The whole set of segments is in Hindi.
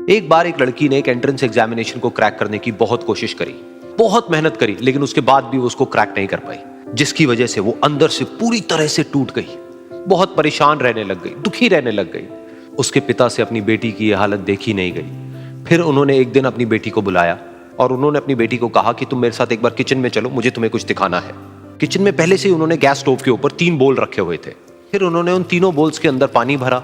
एक बार एक लड़की ने एक एंट्रेंस एग्जामिनेशन को क्रैक करने की बहुत कोशिश करी, बहुत मेहनत करी, लेकिन उसके बाद भी वो उसको क्रैक नहीं कर पाई, जिसकी वजह से वो अंदर से पूरी तरह से टूट गई, बहुत परेशान रहने लग गई, दुखी रहने लग गई। उसके पिता से अपनी बेटी की यह हालत देखी नहीं गई। फिर उन्होंने एक दिन अपनी बेटी को बुलाया और उन्होंने अपनी बेटी को कहा कि तुम मेरे साथ एक बार किचन में चलो, मुझे तुम्हें कुछ दिखाना है। किचन में पहले से ही उन्होंने गैस स्टोव के ऊपर 3 बोल रखे हुए थे। फिर उन्होंने उन तीनों बोल्स के अंदर पानी भरा,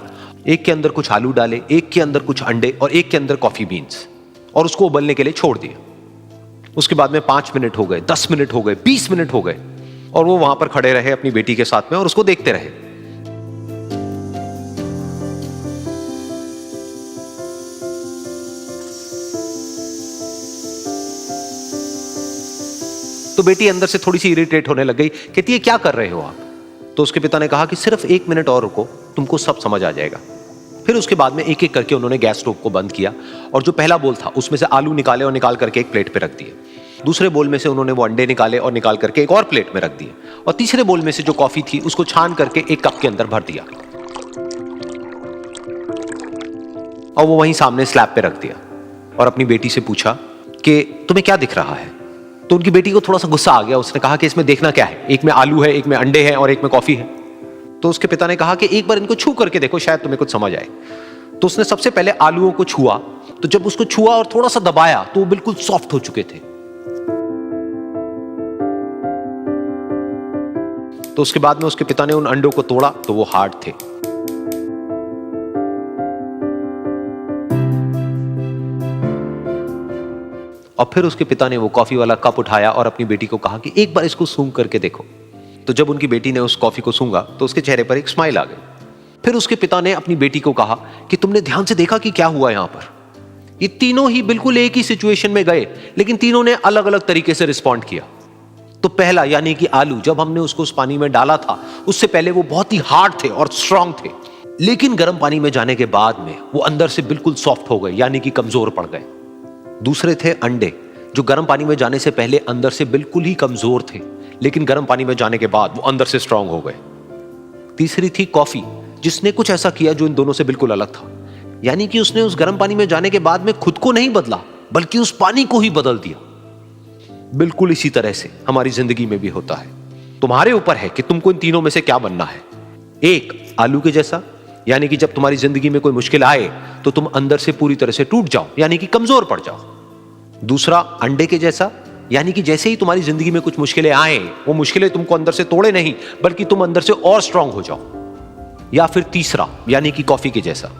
एक के अंदर कुछ आलू डाले, एक के अंदर कुछ अंडे और एक के अंदर कॉफी बीन्स, और उसको उबलने के लिए छोड़ दिया। उसके बाद में 5 मिनट हो गए, 10 मिनट हो गए, 20 मिनट हो गए, और वो वहां पर खड़े रहे अपनी बेटी के साथ में और उसको देखते रहे। तो बेटी अंदर से थोड़ी सी इरिटेट होने लग गई, कहती है क्या कर रहे हो आप? तो उसके पिता ने कहा कि सिर्फ 1 मिनट और रुको, तुमको सब समझ आ जाएगा। फिर उसके बाद में एक एक करके उन्होंने गैस स्टोव को बंद किया और जो पहला बोल था उसमें से आलू निकाले और निकाल करके एक प्लेट पे रख दिए। दूसरे बोल में से उन्होंने वो अंडे निकाले और निकाल करके एक और प्लेट में रख दिए, और तीसरे बोल में से जो कॉफी थी उसको छान करके एक कप के अंदर भर दिया और वो वहीं सामने स्लैब पे रख दिया और अपनी बेटी से पूछा कि तुम्हें क्या दिख रहा है? तो उनकी बेटी को थोड़ा सा गुस्सा आ गया। उसने कहा कि इसमें देखना क्या है, एक में आलू है, एक में अंडे हैं और एक में कॉफी है। तो उसके पिता ने कहा कि एक बार इनको छू करके देखो, शायद तुम्हें कुछ समझ आए। तो उसने सबसे पहले आलूओं को छुआ, तो जब उसको छुआ और थोड़ा सा दबाया तो वो बिल्कुल सॉफ्ट हो चुके थे। तो उसके बाद में उसके पिता ने उन अंडों को तोड़ा तो वो हार्ड थे। और फिर उसके पिता ने वो कॉफी वाला कप उठाया और अपनी बेटी को कहा कि एक बार इसको सूंघ करके देखो। तो जब उनकी बेटी ने उस कॉफी को सूंघा तो उसके चेहरे पर एक स्माइल आ गई। फिर उसके पिता ने अपनी बेटी को कहा कि तुमने ध्यान से देखा कि क्या हुआ यहां पर? ये तीनों ही बिल्कुल एक ही सिचुएशन में गए, लेकिन तीनों ने अलग अलग तरीके से रिस्पॉन्ड किया। तो पहला यानी कि आलू, जब हमने उसको उस पानी में डाला था उससे पहले वो बहुत ही हार्ड थे और स्ट्रांग थे, लेकिन गर्म पानी में जाने के बाद में वो अंदर से बिल्कुल सॉफ्ट हो गए, यानी कि कमजोर पड़ गए। दूसरे थे अंडे, जो गर्म पानी में जाने से पहले अंदर से बिल्कुल ही कमजोर थे, लेकिन गर्म पानी में जाने के बाद वो अंदर से स्ट्रांग हो गए। तीसरी थी कॉफी, जिसने कुछ ऐसा किया जो इन दोनों से बिल्कुल अलग था, यानी कि उसने उस गर्म पानी में जाने के बाद में खुद को नहीं बदला, बल्कि उस पानी को ही बदल दिया। बिल्कुल इसी तरह से हमारी जिंदगी में भी होता है। तुम्हारे ऊपर है कि तुमको इन तीनों में से क्या बनना है। एक, आलू के जैसा, यानी कि जब तुम्हारी जिंदगी में कोई मुश्किल आए तो तुम अंदर से पूरी तरह से टूट जाओ, यानी कि कमजोर पड़ जाओ। दूसरा, अंडे के जैसा, यानी कि जैसे ही तुम्हारी जिंदगी में कुछ मुश्किलें आए, वो मुश्किलें तुमको अंदर से तोड़े नहीं, बल्कि तुम अंदर से और स्ट्रांग हो जाओ। या फिर तीसरा, यानी कि कॉफी के जैसा,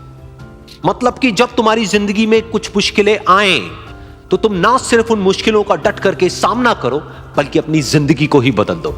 मतलब कि जब तुम्हारी जिंदगी में कुछ मुश्किलें आए तो तुम ना सिर्फ उन मुश्किलों का डट करके सामना करो, बल्कि अपनी जिंदगी को ही बदल दो।